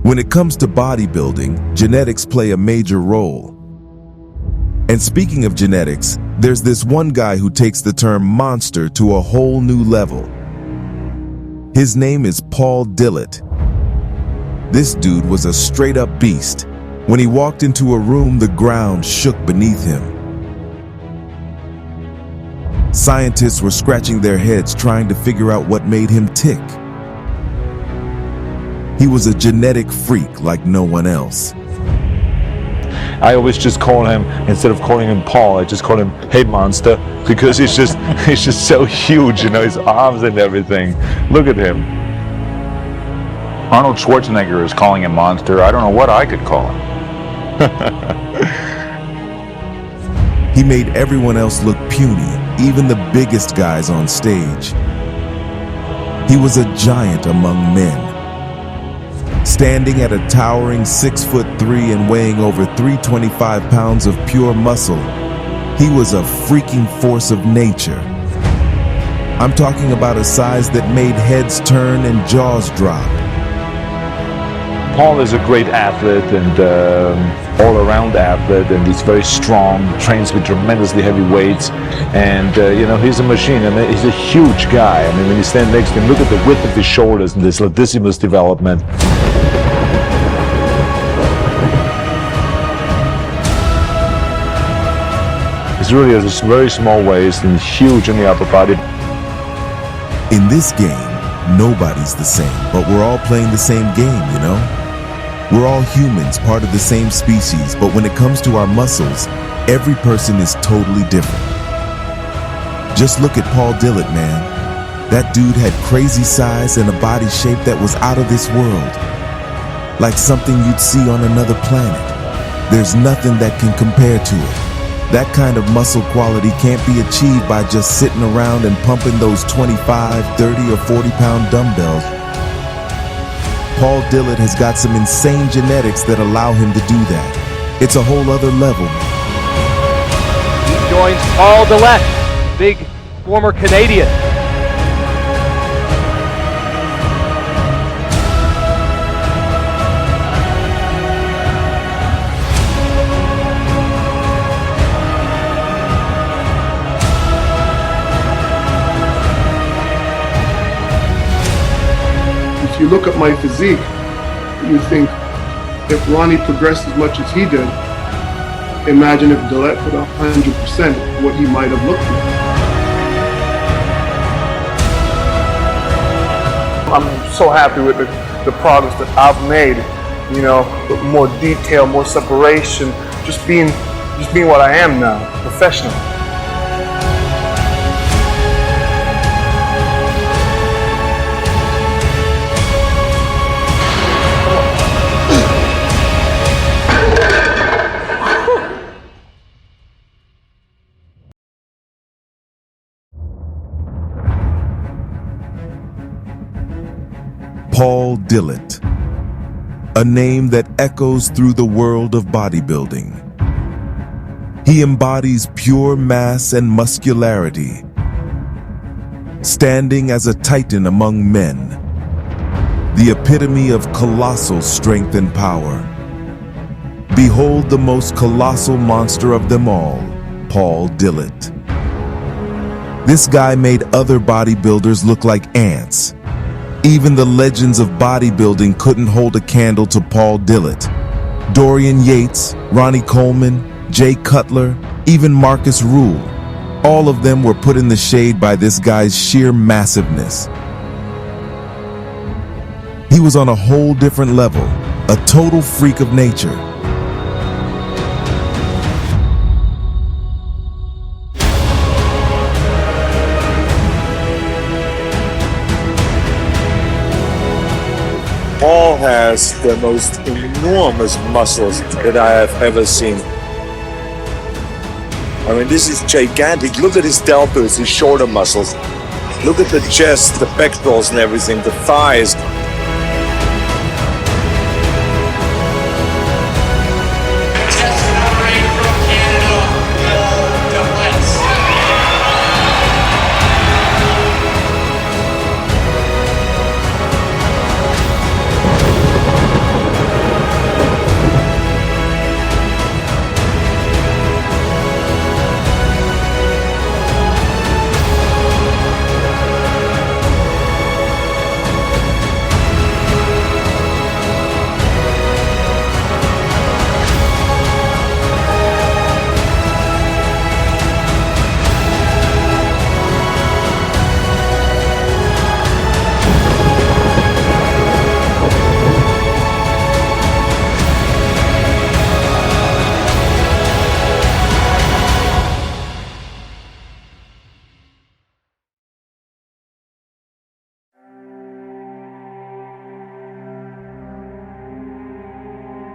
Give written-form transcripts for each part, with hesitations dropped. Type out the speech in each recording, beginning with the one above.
When it comes to bodybuilding, genetics play a major role. And speaking of genetics, there's this one guy who takes the term monster to a whole new level. His name is Paul Dillett. This dude was a straight-up beast. When he walked into a room, the ground shook beneath him. Scientists were scratching their heads trying to figure out what made him tick. He was a genetic freak like no one else. I always just call him, instead of calling him Paul, I just call him, "Hey monster," because he's just so huge, you know, his arms and everything. Look at him. Arnold Schwarzenegger is calling him monster. I don't know what I could call him. He made everyone else look puny, even the biggest guys on stage. He was a giant among men. Standing at a towering 6'3" and weighing over 325 pounds of pure muscle, he was a freaking force of nature. I'm talking about a size that made heads turn and jaws drop. Paul is a great athlete and all-around athlete, and he's very strong, trains with tremendously heavy weights, and you know, he's a machine, and he's a huge guy. I mean, when you stand next to him, look at the width of his shoulders and this latissimus development. He really has a very small waist and huge in the upper body. In this game, nobody's the same, but we're all playing the same game, you know? We're all humans, part of the same species, but when it comes to our muscles, every person is totally different. Just look at Paul Dillett, man. That dude had crazy size and a body shape that was out of this world. Like something you'd see on another planet. There's nothing that can compare to it. That kind of muscle quality can't be achieved by just sitting around and pumping those 25, 30, or 40-pound dumbbells. Paul Dillett has got some insane genetics that allow him to do that. It's a whole other level. He joins Paul Dillett, big former Canadian. If you look at my physique, you think, if Ronnie progressed as much as he did, imagine if Dillet put 100% what he might have looked like. I'm so happy with the progress that I've made, you know, with more detail, more separation, just being what I am now, professional. Paul Dillett, a name that echoes through the world of bodybuilding. He embodies pure mass and muscularity, standing as a titan among men, the epitome of colossal strength and power. Behold the most colossal monster of them all, Paul Dillett. This guy made other bodybuilders look like ants. Even the legends of bodybuilding couldn't hold a candle to Paul Dillett. Dorian Yates, Ronnie Coleman, Jay Cutler, even Marcus Rule. All of them were put in the shade by this guy's sheer massiveness. He was on a whole different level, a total freak of nature. Paul has the most enormous muscles that I have ever seen. I mean, this is gigantic. Look at his deltoids, his shoulder muscles. Look at the chest, the pectorals and everything, the thighs.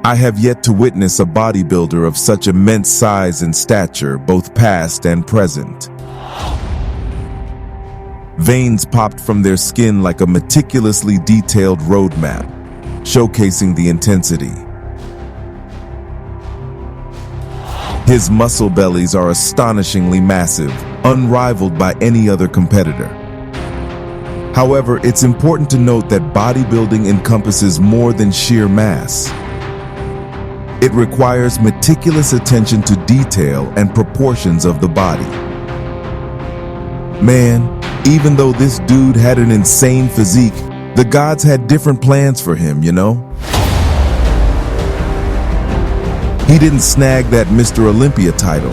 I have yet to witness a bodybuilder of such immense size and stature, both past and present. Veins popped from their skin like a meticulously detailed roadmap, showcasing the intensity. His muscle bellies are astonishingly massive, unrivaled by any other competitor. However, it's important to note that bodybuilding encompasses more than sheer mass. It requires meticulous attention to detail and proportions of the body. Man, even though this dude had an insane physique, the gods had different plans for him, you know? He didn't snag that Mr. Olympia title,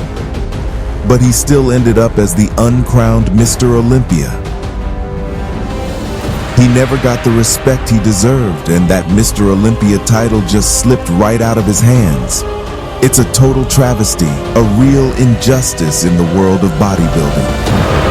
but he still ended up as the uncrowned Mr. Olympia. He never got the respect he deserved, and that Mr. Olympia title just slipped right out of his hands. It's a total travesty, a real injustice in the world of bodybuilding.